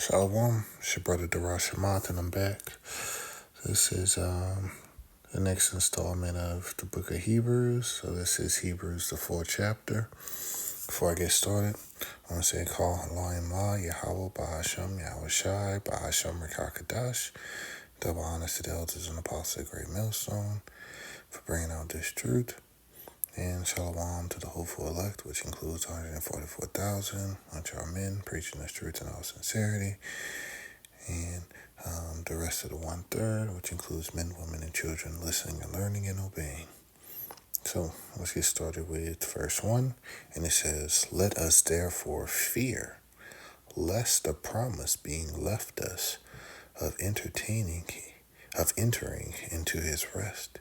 Shalom, it's your brother Darash Shamath, and I'm back. This is the next installment of the book of Hebrews. So this is Hebrews, the 4th chapter. Before I get started, I want to say call Elohim La, Yahweh, Bahasham, Yahweh Shai, Bahasham, Rekakadash. Double honors to the elders and apostles of the Great Millstone for bringing out this truth. And shalom to the hopeful elect, which includes 144,000, which are men preaching this truth in all sincerity. And the rest of the 1/3, which includes men, women, and children listening and learning and obeying. So let's get started with verse 1. And it says, "Let us therefore fear, lest the promise being left us of entering into his rest,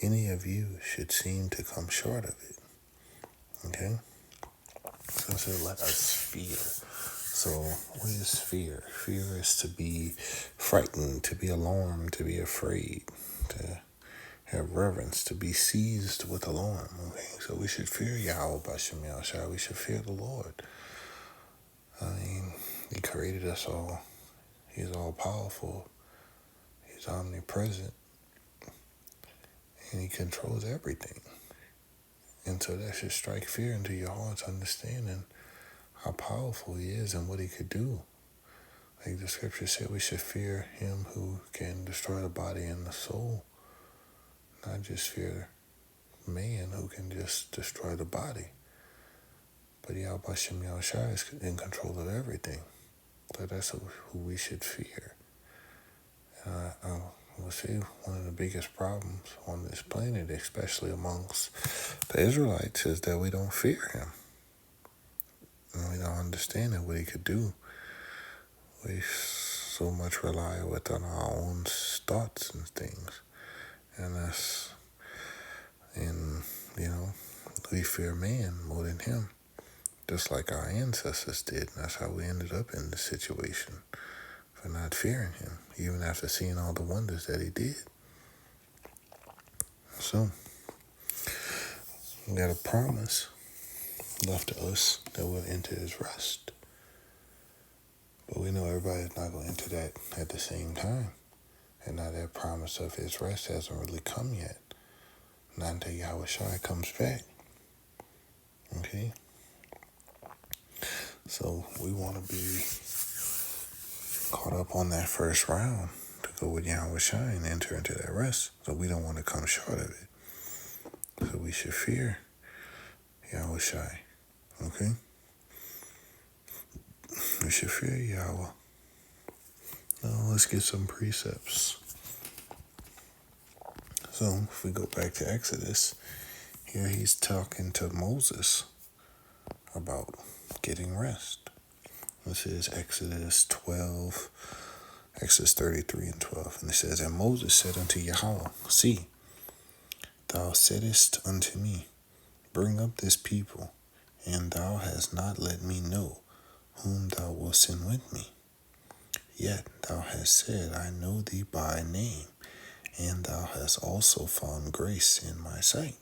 any of you should seem to come short of it." Okay? So it says, let us fear. So what is fear? Fear is to be frightened, to be alarmed, to be afraid, to have reverence, to be seized with alarm. Okay? So we should fear Yahweh Bashem Yahushua. We should fear the Lord. I mean, He created us all. He's all powerful. He's omnipresent. And He controls everything. And so that should strike fear into your heart's understanding how powerful He is and what He could do. Like the scripture said, we should fear Him who can destroy the body and the soul, not just fear man who can just destroy the body. But Yahweh Bashem Yahushua is in control of everything. So that's who we should fear. I will say one of the biggest problems on this planet, especially amongst the Israelites, is that we don't fear Him. And we don't understand what He could do. We so much rely on our own thoughts and things. And we fear man more than Him, just like our ancestors did. And that's how we ended up in this situation, for not fearing Him, even after seeing all the wonders that He did. So, we got a promise left to us that we'll enter His rest. But we know everybody's not going to enter that at the same time. And now that promise of His rest hasn't really come yet. Not until Yahweh Shai comes back. Okay? So we want to be caught up on that first round to go with Yahweh Shai and enter into that rest. So we don't want to come short of it. So we should fear Yahweh Shai. Okay? We should fear Yahweh. Now let's get some precepts. So if we go back to Exodus, here he's talking to Moses about getting rest. This is Exodus 33 and 12. And it says, "And Moses said unto Yahweh, See, thou saidest unto me, Bring up this people, and thou hast not let me know whom thou wilt send with me. Yet thou hast said, I know thee by name, and thou hast also found grace in my sight.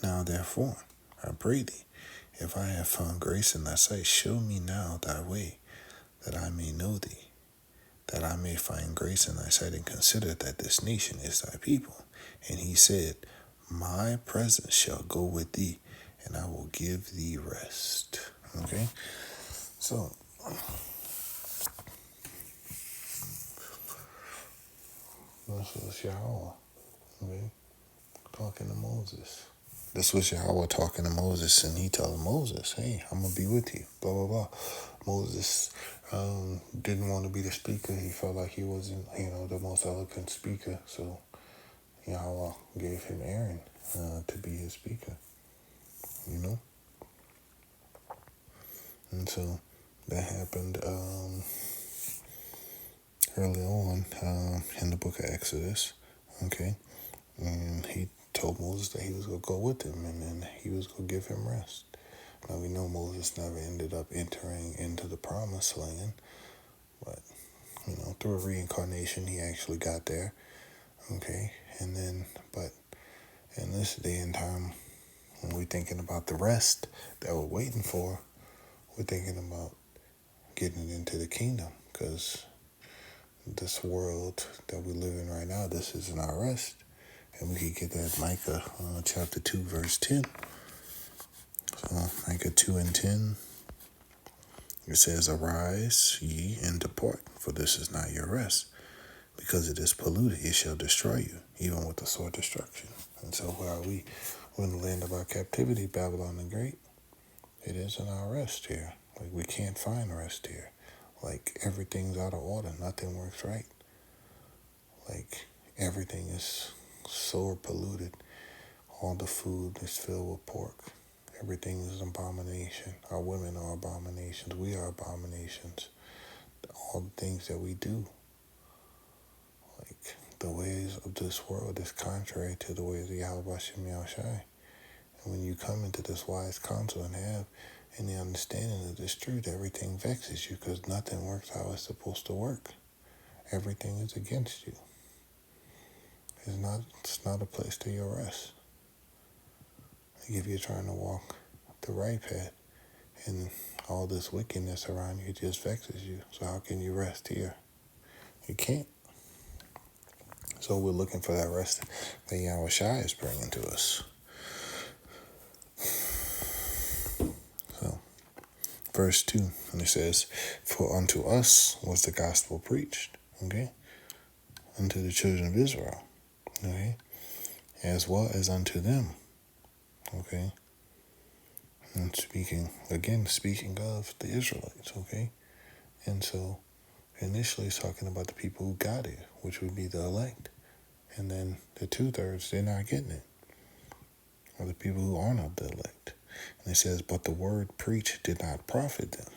Now therefore, I pray thee, if I have found grace in thy sight, show me now thy way, that I may know thee, that I may find grace in thy sight, and consider that this nation is thy people. And he said, My presence shall go with thee, and I will give thee rest." Okay? So, this was Yahweh, okay, talking to Moses. This was Yahweh talking to Moses, and he telling Moses, hey, I'm going to be with you, blah, blah, blah. Moses didn't want to be the speaker. He felt like he wasn't, the most eloquent speaker. So Yahweh gave him Aaron to be his speaker, And so that happened early on in the book of Exodus, okay? And he told Moses that he was going to go with him, and then he was going to give him rest. Now, we know Moses never ended up entering into the promised land, but, through a reincarnation, he actually got there, okay? And then, but in this day and time, when we're thinking about the rest that we're waiting for, we're thinking about getting into the kingdom, because this world that we live in right now, this isn't our rest. And we could get that Micah chapter 2, verse 10. So Micah 2 and 10, it says, "Arise ye and depart, for this is not your rest. Because it is polluted, it shall destroy you, even with the sword destruction." And so where are we? We're in the land of our captivity, Babylon the Great. It isn't our rest here. Like, we can't find rest here. Like, everything's out of order. Nothing works right. Like, everything is so polluted. All the food is filled with pork. Everything is an abomination. Our women are abominations. We are abominations. All the things that we do. Like, the ways of this world is contrary to the ways of Yahweh Shem Yahushai. And when you come into this wise counsel and have any understanding of this truth, everything vexes you, because nothing works how it's supposed to work. Everything is against you. It's not a place to your rest. Like, if you're trying to walk the right path and all this wickedness around you just vexes you, so how can you rest here? You can't. So we're looking for that rest that Yahweh Shai is bringing to us. So, verse 2, and it says, "For unto us was the gospel preached," okay, unto the children of Israel, okay, as well as unto them, okay, and speaking of the Israelites, okay, and so initially it's talking about the people who got it, which would be the elect, and then the 2/3, they're not getting it, or the people who aren't of the elect. And it says, "But the word preached did not profit them,"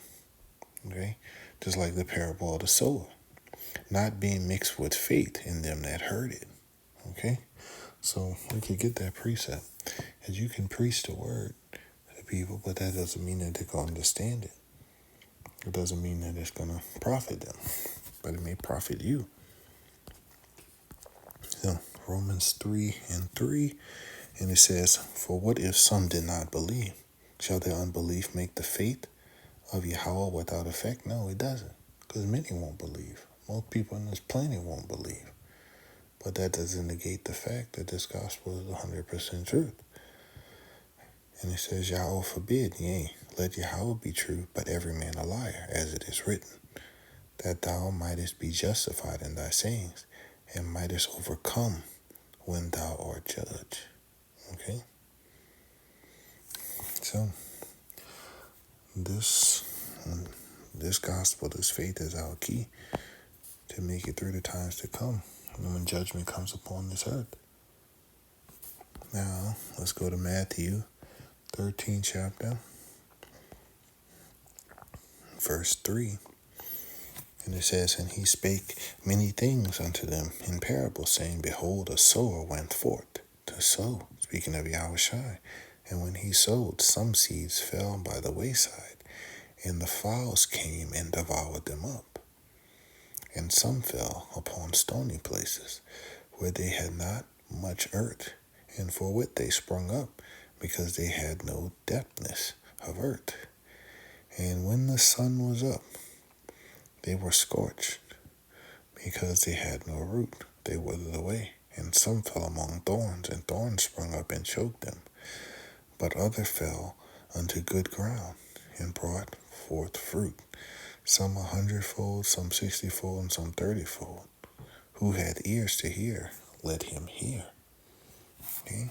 okay, just like the parable of the sower, not being mixed with faith in them that heard it, okay. So we could get that precept, as you can preach the word to people, but that doesn't mean that they're going to understand it. It doesn't mean that it's going to profit them, but it may profit you. So Romans 3 and 3, and it says, "For what if some did not believe? Shall their unbelief make the faith of Yahweh without effect?" No, it doesn't, because many won't believe. Most people in this planet won't believe. But that doesn't negate the fact that this gospel is 100% truth. And it says, "Yahweh forbid, yea, let Yahweh be true, but every man a liar, as it is written, that thou mightest be justified in thy sayings, and mightest overcome when thou art judged." Okay? So, this gospel, this faith is our key to make it through the times to come, and when judgment comes upon this earth. Now, let's go to Matthew 13th chapter, verse 3. And it says, "And he spake many things unto them in parables, saying, Behold, a sower went forth to sow," speaking of Yahushai. "And when he sowed, some seeds fell by the wayside, and the fowls came and devoured them up. And some fell upon stony places, where they had not much earth, and forthwith they sprung up, because they had no depthness of earth. And when the sun was up, they were scorched, because they had no root. They withered away. And some fell among thorns, and thorns sprung up and choked them. But other fell unto good ground, and brought forth fruit, some 100-fold, some 60-fold, and some 30-fold. Who had ears to hear, let him hear." Okay?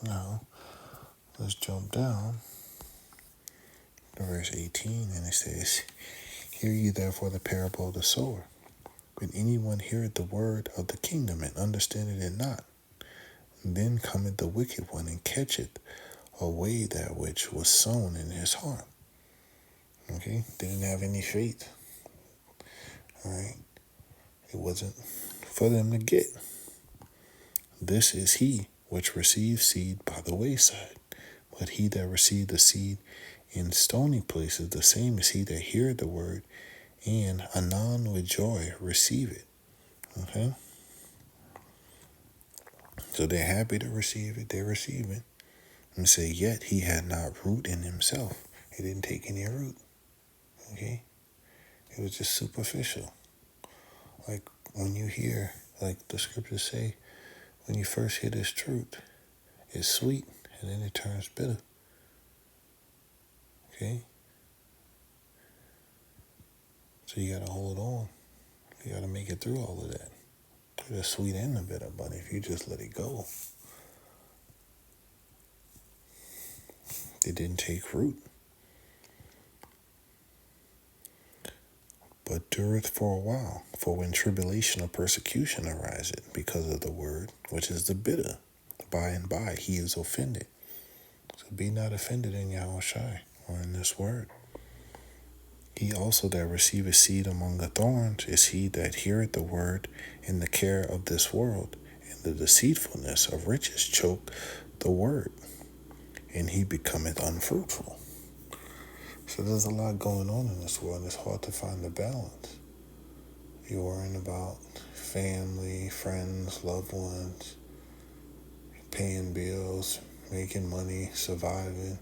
Now, let's jump down to verse 18, and it says, "Hear ye therefore the parable of the sower. When anyone heareth the word of the kingdom, and understandeth it not, then cometh the wicked one, and catcheth away that which was sown in his heart." Okay? They didn't have any faith. Alright? It wasn't for them to get. "This is he which received seed by the wayside. But he that received the seed in stony places, the same is he that heareth the word, and anon with joy receive it." Okay? So they're happy to receive it. They receive it. And say, yet he had not root in himself. He didn't take any root. Okay? It was just superficial. Like when you hear, like the scriptures say, when you first hear this truth, it's sweet and then it turns bitter. Okay? So you gotta hold on. You gotta make it through all of that. The sweet and the bitter, but if you just let it go, it didn't take root. But dureth for a while, for when tribulation or persecution ariseth because of the word, which is the bitter, by and by he is offended. So be not offended in Yahushai or in this word. He also that receiveth seed among the thorns is he that heareth the word, and the care of this world, and the deceitfulness of riches choke the word, and he becometh unfruitful. So there's a lot going on in this world, and it's hard to find the balance. You're worrying about family, friends, loved ones, paying bills, making money, surviving,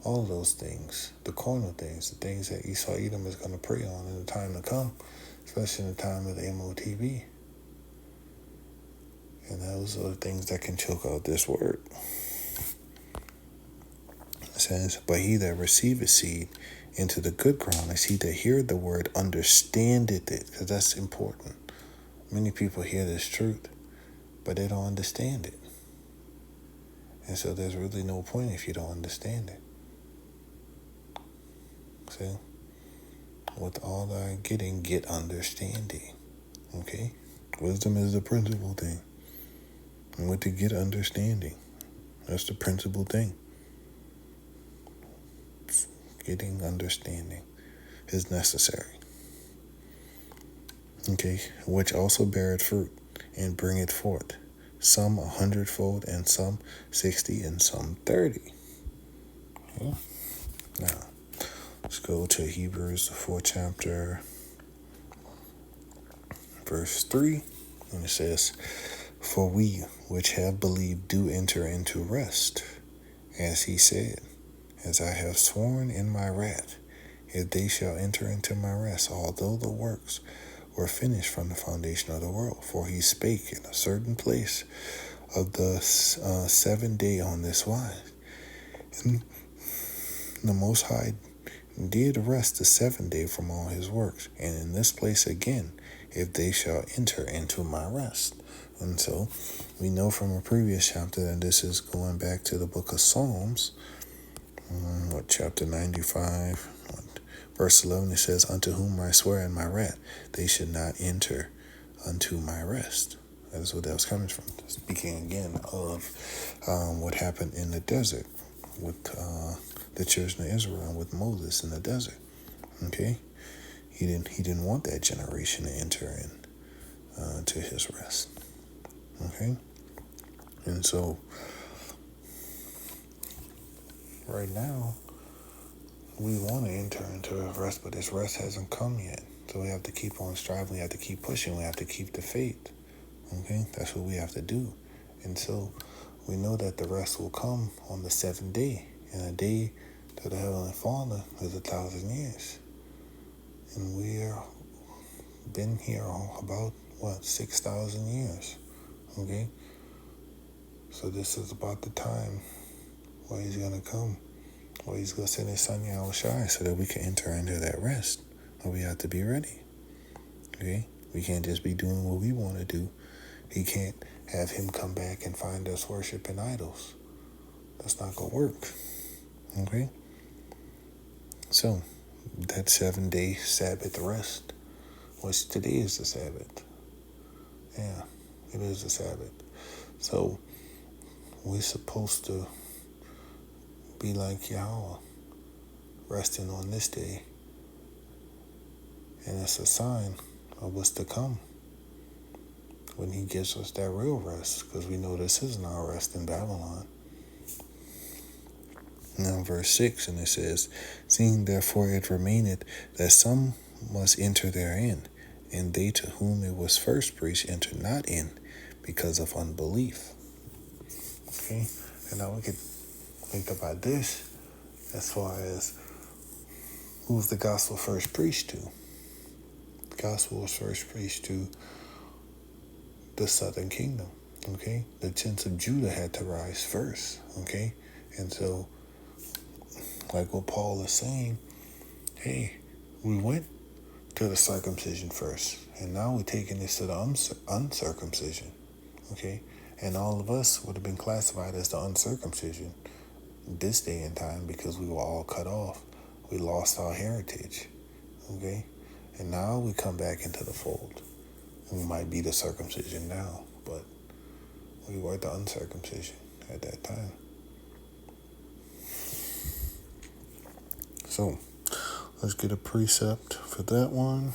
all of those things, the carnal things, the things that Esau Edom is going to prey on in the time to come, especially in the time of the MOTB. And those are the things that can choke out this word. It says, but he that receiveth seed into the good ground is he that heareth the word, understandeth it, because that's important. Many people hear this truth, but they don't understand it. And so there's really no point if you don't understand it. See? With all thy getting, get understanding. Okay? Wisdom is the principal thing. And with to get understanding, that's the principal thing. Getting understanding is necessary. Okay? Which also beareth fruit, and bringeth forth, some 100-fold, and some 60, and some 30. Okay? Now, let's go to Hebrews, the 4th chapter, verse 3. And it says, for we which have believed do enter into rest, as he said, as I have sworn in my wrath, if they shall enter into my rest, although the works were finished from the foundation of the world. For he spake in a certain place of the 7th day on this wise. And the Most High did rest the 7th day from all his works, and in this place again, if they shall enter into my rest. And so we know from a previous chapter that this is going back to the book of Psalms, chapter 95, verse 11. It says, unto whom I swear in my wrath, they should not enter unto my rest. That is what that was coming from. Speaking again of what happened in the desert with the children of Israel and with Moses in the desert. Okay? He didn't want that generation to enter in to his rest. Okay? And so right now we want to enter into a rest, but this rest hasn't come yet. So we have to keep on striving, we have to keep pushing, we have to keep the faith. Okay? That's what we have to do. And so we know that the rest will come on the 7th day. And a day to the Heavenly Father is 1,000 years. And we're been here about 6,000 years. Okay? So this is about the time where he's gonna come, where he's gonna send his son Yahushai so that we can enter into that rest. But we have to be ready. Okay? We can't just be doing what we want to do. He can't have him come back and find us worshiping idols. That's not gonna work. Okay? So that 7-day Sabbath rest, which today is the Sabbath. Yeah, it is the Sabbath. So we're supposed to be like Yahweh, resting on this day. And it's a sign of what's to come when he gives us that real rest, because we know this isn't our rest in Babylon. Now verse 6, and it says, seeing therefore it remaineth that some must enter therein, and they to whom it was first preached enter not in, because of unbelief. Okay? And now we could think about this as far as who's the gospel first preached to. gospel was first preached to the southern kingdom. Okay, the tents of Judah had to rise first. Okay, and so, like what Paul is saying, hey, we went to the circumcision first, and now we're taking this to the uncircumcision. Okay, and all of us would have been classified as the uncircumcision this day and time because we were all cut off. We lost our heritage. Okay, and now we come back into the fold. We might be the circumcision now, but we were the uncircumcision at that time. So, let's get a precept for that one.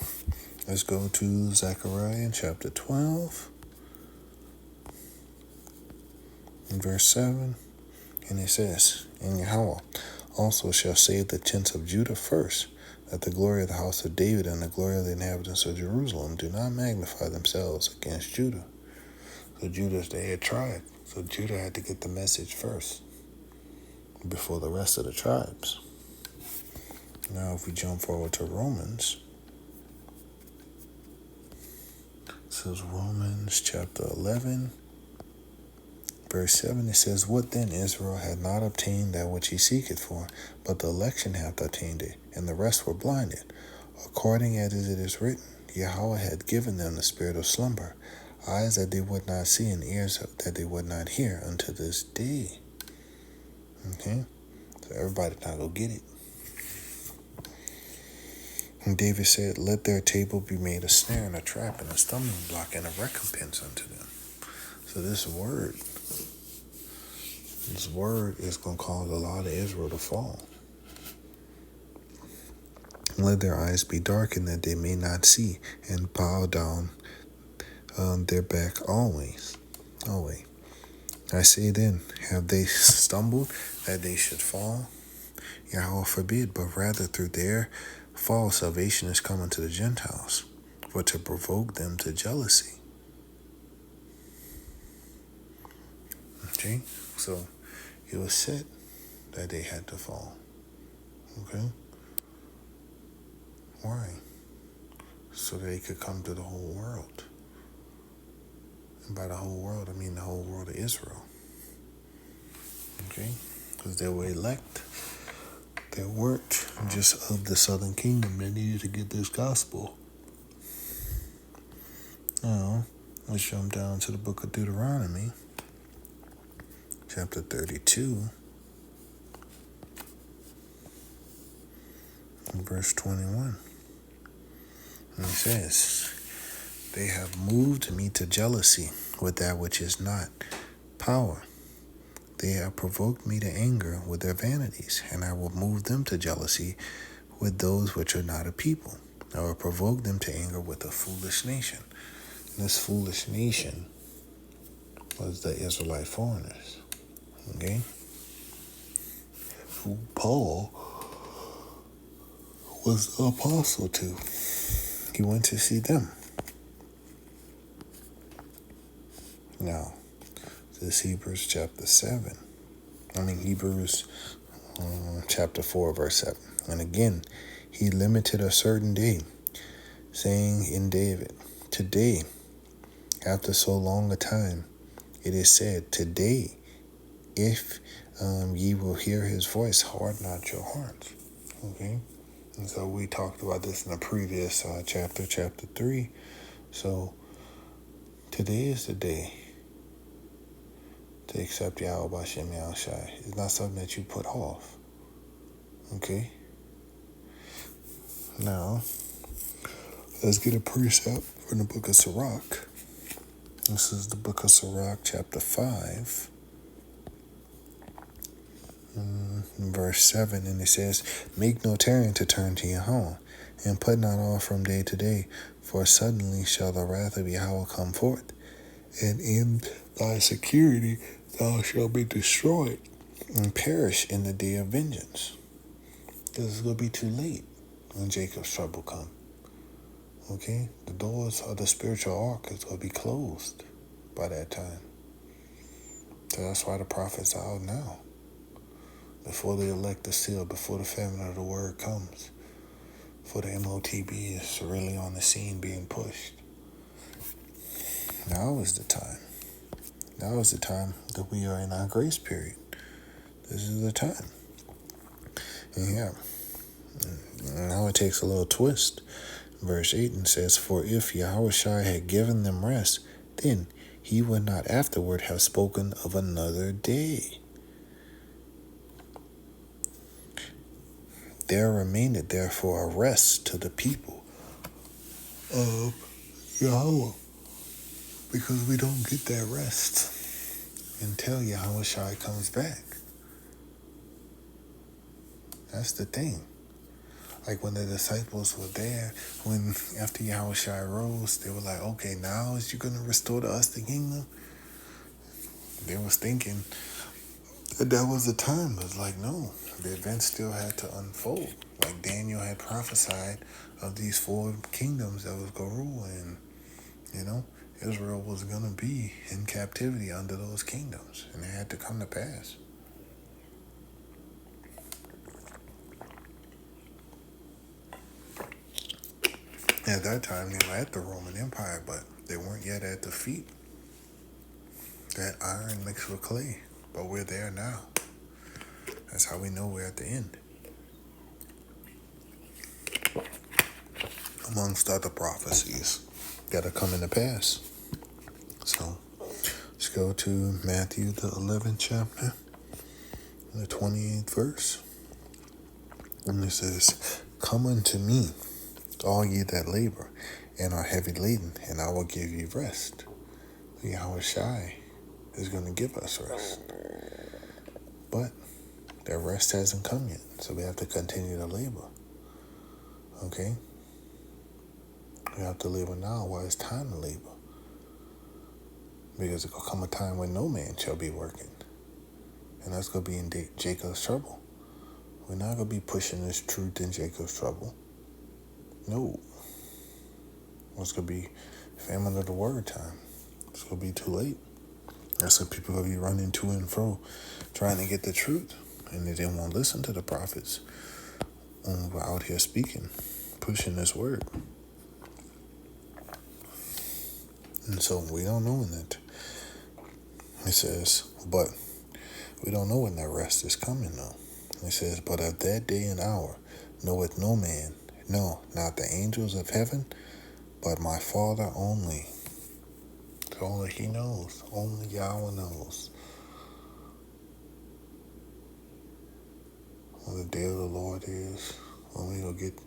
Let's go to Zechariah chapter 12, in verse 7. And it says, And Yahweh also shall save the tents of Judah first, that the glory of the house of David and the glory of the inhabitants of Jerusalem do not magnify themselves against Judah. So Judah's the head tribe. So Judah had to get the message first before the rest of the tribes. Now if we jump forward to Romans, this is Romans chapter 11, verse 7. It says, What then? Israel had not obtained that which he seeketh for, but the election hath obtained it, and the rest were blinded. According as it is written, Yahweh had given them the spirit of slumber, eyes that they would not see, and ears that they would not hear, unto this day. Okay? So everybody not go get it. And David said, Let their table be made a snare and a trap and a stumbling block and a recompense unto them. So this word is going to cause a lot of Israel to fall. Let their eyes be darkened that they may not see, and bow down their back always. I say then, have they stumbled that they should fall? Yahweh forbid, but rather through their fall salvation is coming to the Gentiles, for to provoke them to jealousy. Okay, so it was said that they had to fall. Okay, why? So they could come to the whole world. And by the whole world, I mean the whole world of Israel. Okay, because they were elect. They weren't just of the southern kingdom. They needed to get this gospel. Now, let's jump down to the book of Deuteronomy, chapter 32, and verse 21. And it says, They have moved me to jealousy with that which is not power. They have provoked me to anger with their vanities, and I will move them to jealousy with those which are not a people. I will provoke them to anger with a foolish nation. And this foolish nation was the Israelite foreigners. Okay? Who Paul was the apostle to. He went to see them. Now, this Hebrews chapter 4, verse 7. And again, he limited a certain day, saying in David, Today, after so long a time, it is said, Today, if ye will hear his voice, harden not your hearts. Okay? And so we talked about this in the previous chapter 3. So, today is the day to accept Yahweh B'Shem Yahushai. It's not something that you put off. Okay? Now, let's get a precept from the book of Sirach. This is the book of Sirach, chapter 5, verse 7. And it says, Make no tarrying to turn to Yahweh, and put not off from day to day, for suddenly shall the wrath of Yahweh come forth, and in thy security thou shalt be destroyed, and perish in the day of vengeance. This is going to be too late when Jacob's trouble come. Okay? The doors of the spiritual ark is going to be closed by that time. So that's why the prophets are out now. Before the elect is sealed, before the famine of the word comes. for the MOTB is really on the scene being pushed. Now is the time. Now is the time that we are in our grace period. This is the time. And yeah, now it takes a little twist. Verse 8 and says, "For if Yahushua had given them rest, then he would not afterward have spoken of another day. There remained therefore a rest to the people of Yahweh, because we don't get that rest until Yahushua comes back." That's the thing. Like when the disciples were there, when after Yahushua rose, they were like, "Okay, now is you going to restore to us the kingdom?" They was thinking that was the time. But it's like, no, the events still had to unfold. Like Daniel had prophesied of these 4 kingdoms that was going to rule, and, Israel was going to be in captivity under those kingdoms, and it had to come to pass. At that time, they were at the Roman Empire, but they weren't yet at the feet. That iron mixed with clay, but we're there now. That's how we know we're at the end. Amongst other prophecies that are coming to pass. So, let's go to Matthew, the 11th chapter, the 28th verse. And it says, "Come unto me, all ye that labor and are heavy laden, and I will give you rest." Yahushua is going to give us rest. But that rest hasn't come yet, so we have to continue to labor. Okay? We have to labor now while it's time to labor. Because it will come a time when no man shall be working. And that's going to be in Jacob's trouble. We're not going to be pushing this truth in Jacob's trouble. No. It's going to be famine of the word time. It's going to be too late. That's when people are going to be running to and fro trying to get the truth. And they didn't want to listen to the prophets. We're out here speaking, pushing this word. And so we don't know when that. It says, but we don't know when that rest is coming though. It says, "But of that day and hour knoweth no man, no, not the angels of heaven, but my Father only." So only he knows. Only Yahweh knows. When the day of the Lord is, when we will get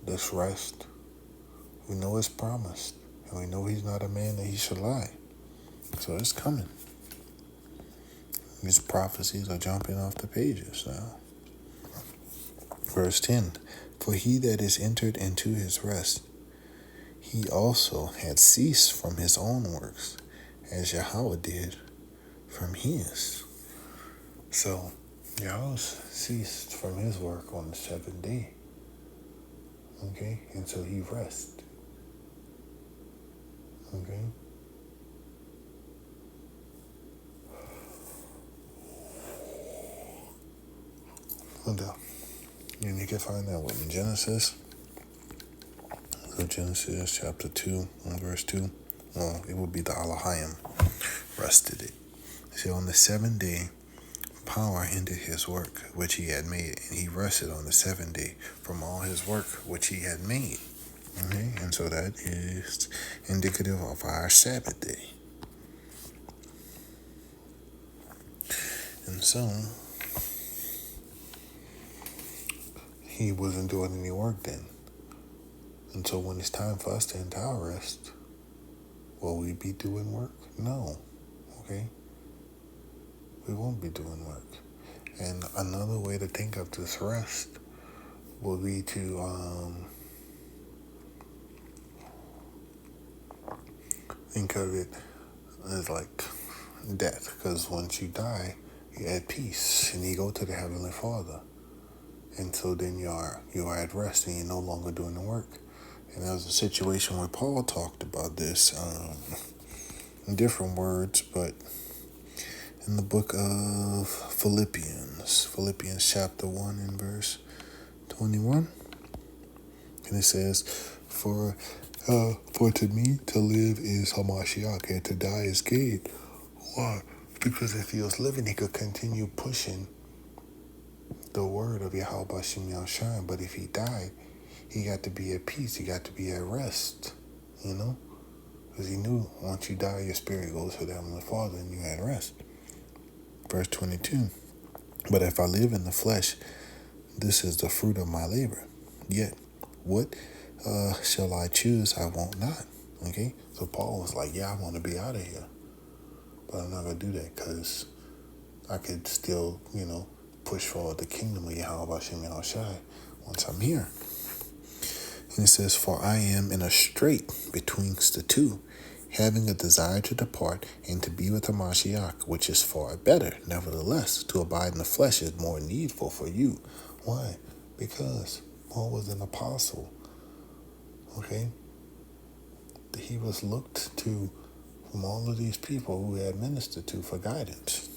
this rest. We know it's promised. And we know he's not a man that he should lie. So it's coming. These prophecies are jumping off the pages now. Verse 10, "For he that is entered into his rest, he also had ceased from his own works, as Yahweh did from his." So Yahweh ceased from his work on the 7th day. Okay? And so he rested. Okay? And you can find that in Genesis. So Genesis chapter 2 and verse 2. Well, it would be the Elohim rested it. So on the 7th day, power ended his work which he had made, and he rested on the 7th day from all his work which he had made. Okay, and so that is indicative of our Sabbath day. And so he wasn't doing any work then. And so when it's time for us to enter our rest, will we be doing work? No. Okay? We won't be doing work. And another way to think of this rest will be to think of it as like death. Because once you die, you're at peace and you go to the Heavenly Father. And so then you are at rest and you're no longer doing the work. And there was a situation where Paul talked about this in different words, but in the book of Philippians chapter 1 and verse 21, And it says, for to me to live is Hamashiach, and to die is gain. Why? Because if he was living, he could continue pushing the word of Yahweh Bashim Yahshua. But if he died, he got to be at peace. He got to be at rest. Because he knew once you die, your spirit goes to the Heavenly Father and you're at rest. Verse 22. But if I live in the flesh, this is the fruit of my labor. Yet, what shall I choose? I won't not. Okay? So Paul was like, yeah, I want to be out of here. But I'm not going to do that because I could still, push forward the kingdom of Yahweh Hashem Yahushai once I'm here. And it says, for I am in a strait betwixt the two, having a desire to depart and to be with the Mashiach, which is far better. Nevertheless, to abide in the flesh is more needful for you. Why? Because Paul was an apostle. Okay? He was looked to from all of these people who he had ministered to for guidance.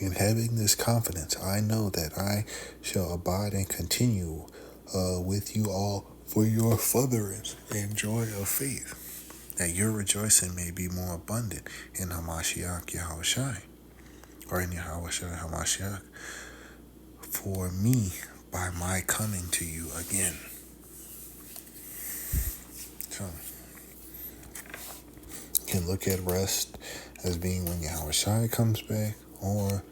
In having this confidence, I know that I shall abide and continue with you all for your furtherance and joy of faith, that your rejoicing may be more abundant in Hamashiach Yahushai, or in Yahushai Hamashiach, for me by my coming to you again. So, you can look at rest as being when Yahushai comes back, or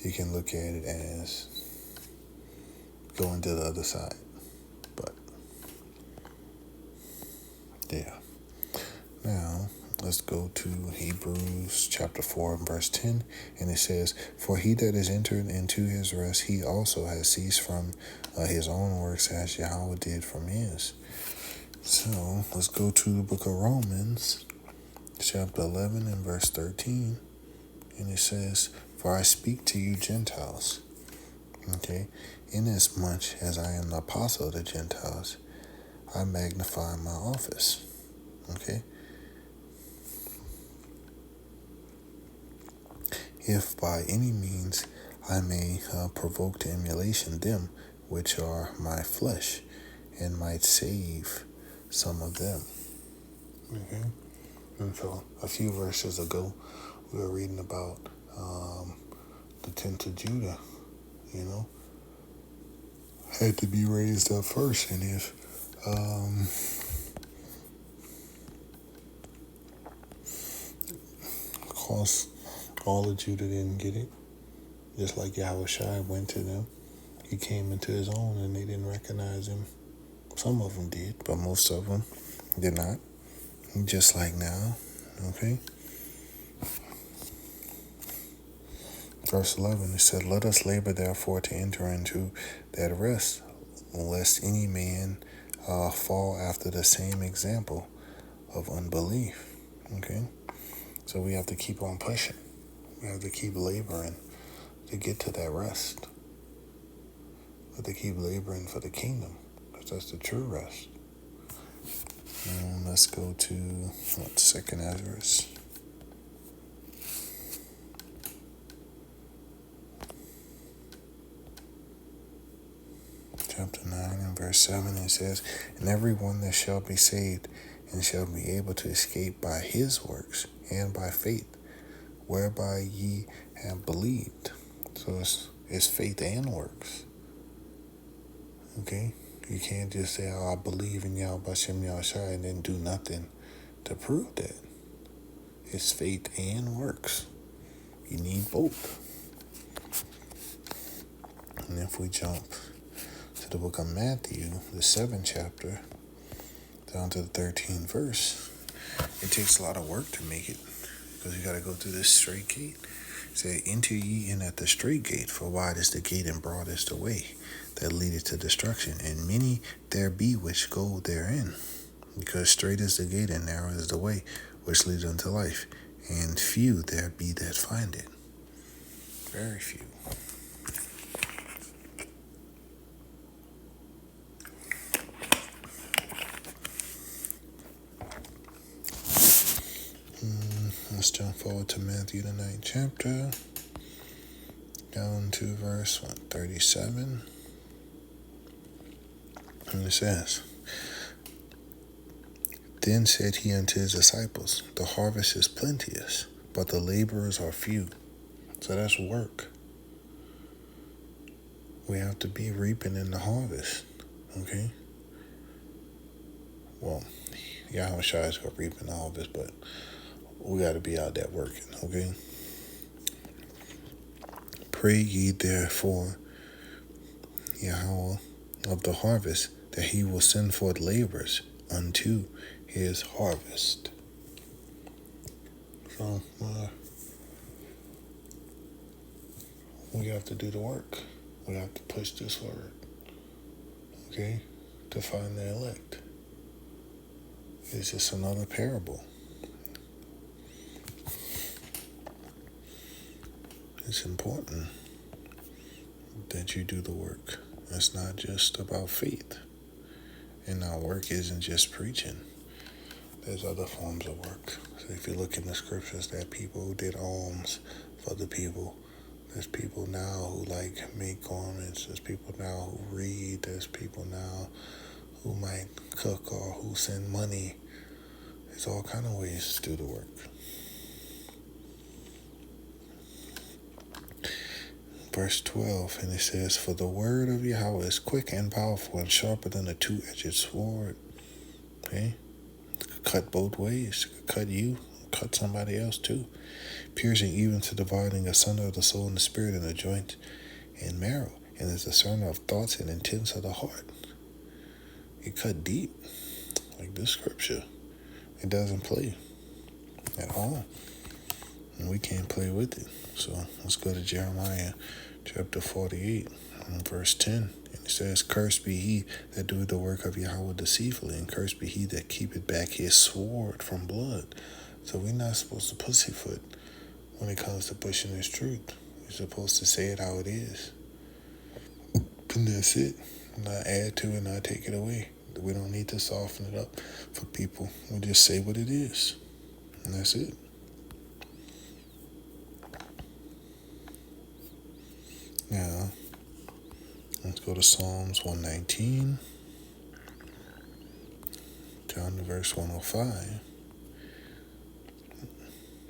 you can look at it as going to the other side. But, yeah. Now, let's go to Hebrews chapter 4 and verse 10. And it says, for he that is entered into his rest, he also has ceased from his own works as Yahweh did from his. So, let's go to the book of Romans, chapter 11 and verse 13. And it says, for I speak to you Gentiles, okay, inasmuch as I am the apostle of the Gentiles, I magnify my office, okay. If by any means I may provoke to emulation them which are my flesh, and might save some of them. Okay. And so a few verses ago, we were reading about the tent of Judah, had to be raised up first. And if of course, all of Judah didn't get it, just like Yahushua went to them. He came into his own and they didn't recognize him. Some of them did, but most of them did not. Just like now, okay? Verse 11, it said, let us labor therefore to enter into that rest, lest any man fall after the same example of unbelief. Okay? So we have to keep on pushing. We have to keep laboring to get to that rest. We have to keep laboring for the kingdom, because that's the true rest. And let's go to 2nd Ezra. Chapter 9 and verse 7, it says, and every one that shall be saved and shall be able to escape by his works and by faith, whereby ye have believed. So it's faith and works. Okay? You can't just say, I believe in Yahweh Bashem Yahushua and then do nothing to prove that. It's faith and works. You need both. And if we jump to the book of Matthew, the 7th chapter, down to the 13th verse, it takes a lot of work to make it, because you got to go through this straight gate. It said, enter ye in at the straight gate, for wide is the gate and broad is the way that leadeth to destruction, and many there be which go therein. Because straight is the gate and narrow is the way which leadeth unto life, and few there be that find it. Very few. Let's jump forward to Matthew, the 9th chapter, down to verse 37. And it says, Then said he unto his disciples, The harvest is plenteous, but the laborers are few. So that's work. We have to be reaping in the harvest. Okay? Well, Yahweh Shai is going to reap in the harvest, but we got to be out there working. Okay? Pray ye therefore Yahweh of the harvest, that he will send forth laborers unto his harvest. So, we have to do the work. We have to push this word, okay, to find the elect. It's just another parable. It's important that you do the work. It's not just about faith. And our work isn't just preaching. There's other forms of work. So if you look in the scriptures, there are people who did alms for the people. There's people now who make garments. There's people now who read. There's people now who might cook or who send money. There's all kind of ways to do the work. Verse 12, and it says, For the word of Yahweh is quick and powerful and sharper than a two-edged sword. Okay? It could cut both ways. It could cut you, cut somebody else too. Piercing even to dividing asunder of the soul and the spirit and the joint and marrow, and is a discerner of thoughts and intents of the heart. It cut deep, like this scripture. It doesn't play at all. And we can't play with it. So let's go to Jeremiah chapter 48, verse 10. And it says, Cursed be he that doeth the work of Yahweh deceitfully, and cursed be he that keepeth back his sword from blood. So we're not supposed to pussyfoot when it comes to pushing this truth. We're supposed to say it how it is. And that's it. Not add to it, not take it away. We don't need to soften it up for people. We just say what it is. And that's it. Now, let's go to Psalms 119, down to verse 105.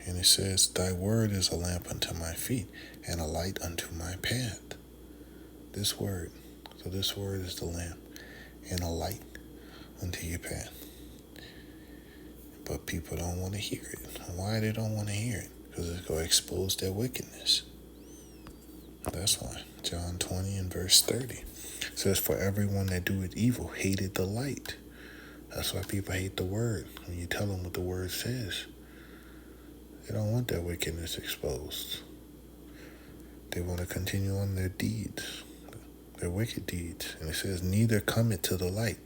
And it says, Thy word is a lamp unto my feet, and a light unto my path. This word. So this word is the lamp, and a light unto your path. But people don't want to hear it. Why they don't want to hear it? Because it's going to expose their wickedness. That's why. John 20 and verse 30 says, For everyone that doeth evil hated the light. That's why people hate the word. When you tell them what the word says, they don't want their wickedness exposed. They want to continue on their deeds, their wicked deeds. And it says, Neither cometh to the light,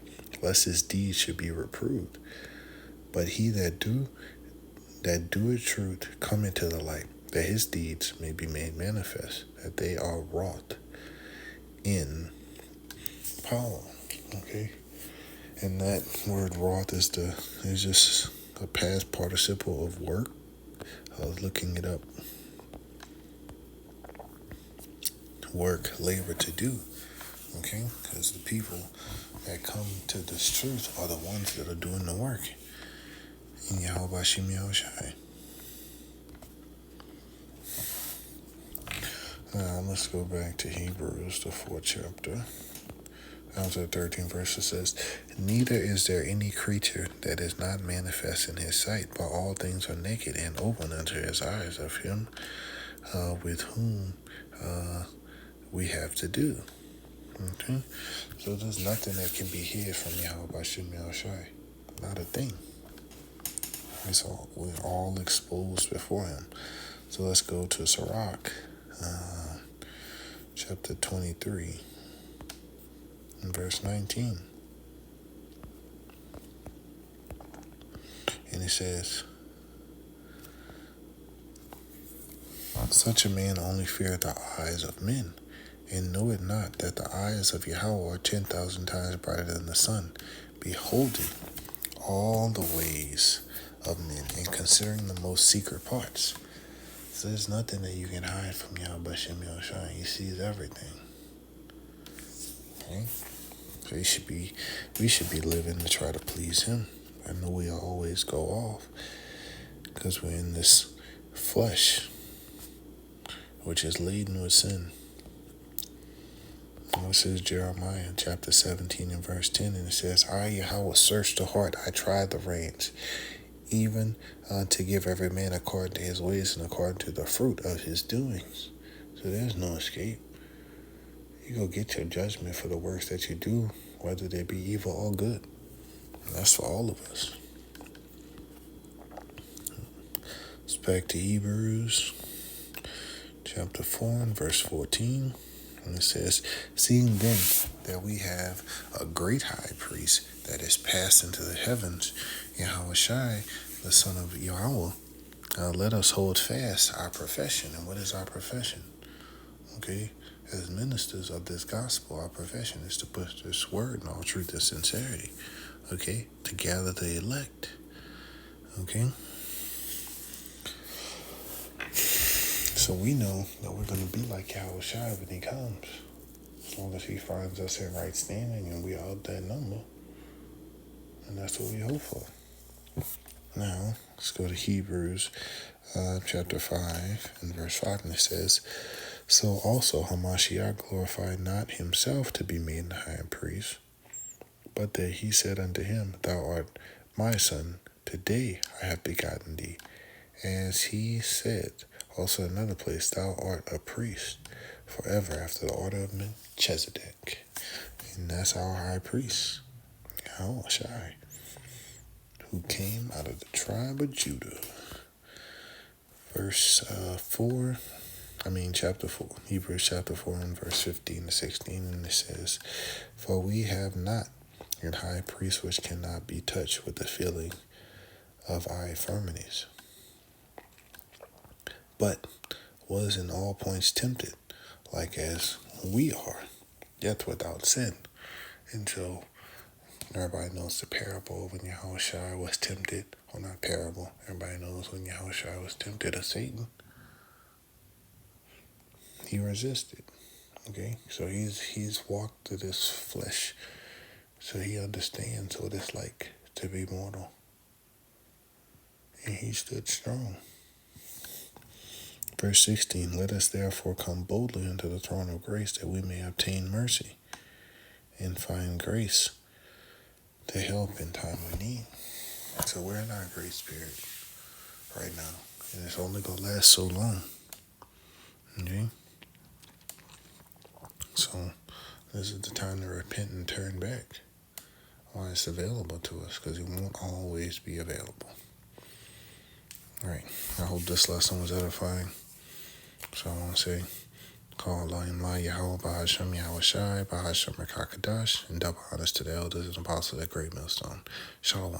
lest his deeds should be reproved. But he that doeth truth cometh to the light, that his deeds may be made manifest, that they are wrought in power. Okay? And that word wrought is just a past participle of work. I was looking it up. Work, labor to do. Okay? Because the people that come to this truth are the ones that are doing the work. In Yahweh Bashim Yahushai. Now let's go back to Hebrews, the 4th chapter. Down to the 13th verse, it says, Neither is there any creature that is not manifest in his sight, but all things are naked and open unto his eyes of him with whom we have to do. Okay? So there's nothing that can be hid from Yahweh Bashim Yahushai. Not a thing. We're all exposed before him. So let's go to Sirach, chapter 23, and verse 19. And it says, Such a man only feareth the eyes of men, and knoweth not that the eyes of Yahweh are 10,000 times brighter than the sun, beholding all the ways of men, and considering the most secret parts. So there's nothing that you can hide from Yahweh Shem Yahushai. He sees everything. Okay? We should be living to try to please Him. I know we always go off because we're in this flesh, which is laden with sin. This is Jeremiah chapter 17 and verse 10, and it says, I, Yahweh, search the heart, I tried the reins, even to give every man according to his ways and according to the fruit of his doings. So there's no escape. You go get your judgment for the works that you do, whether they be evil or good. And that's for all of us. Let's back to Hebrews chapter 4 and verse 14. And it says, seeing then that we have a great high priest that is passed into the heavens, Yahushua, the son of Yahweh, let us hold fast our profession. And what is our profession? Okay, as ministers of this gospel, our profession is to push this word in all truth and sincerity. Okay, to gather the elect. Okay. So we know that we're going to be like Yahushua when He comes. As long as He finds us in right standing and we are of that number. And that's what we hope for. Now, let's go to Hebrews chapter 5 and verse 5. And it says, so also Hamashiach glorified not himself to be made the high priest, but that he said unto him, thou art my son, today I have begotten thee. As he said also in another place, thou art a priest forever after the order of Melchizedek. And that's our high priest, Yahushua, who came out of the tribe of Judah. Chapter 4, Hebrews chapter 4 and verse 15 to 16, and it says, for we have not an high priest which cannot be touched with the feeling of our infirmities, but was in all points tempted, like as we are, yet without sin. And so everybody knows the parable when Yahushua was tempted, or not parable, everybody knows when Yahushua was tempted of Satan. He resisted. Okay, so he's walked through this flesh, so he understands what it's like to be mortal. And he stood strong. Verse 16, let us therefore come boldly unto the throne of grace, that we may obtain mercy and find grace to help in time of need. So we're in our grace period right now, and it's only going to last so long. Okay? So this is the time to repent and turn back while it's available to us, because it won't always be available. All right. I hope this lesson was edifying. So I want to say, call Elohim La Yahweh Bahashem Yahushai Bahashem Rakakadash, and double honors to the elders and apostles at Great Millstone. Shalom.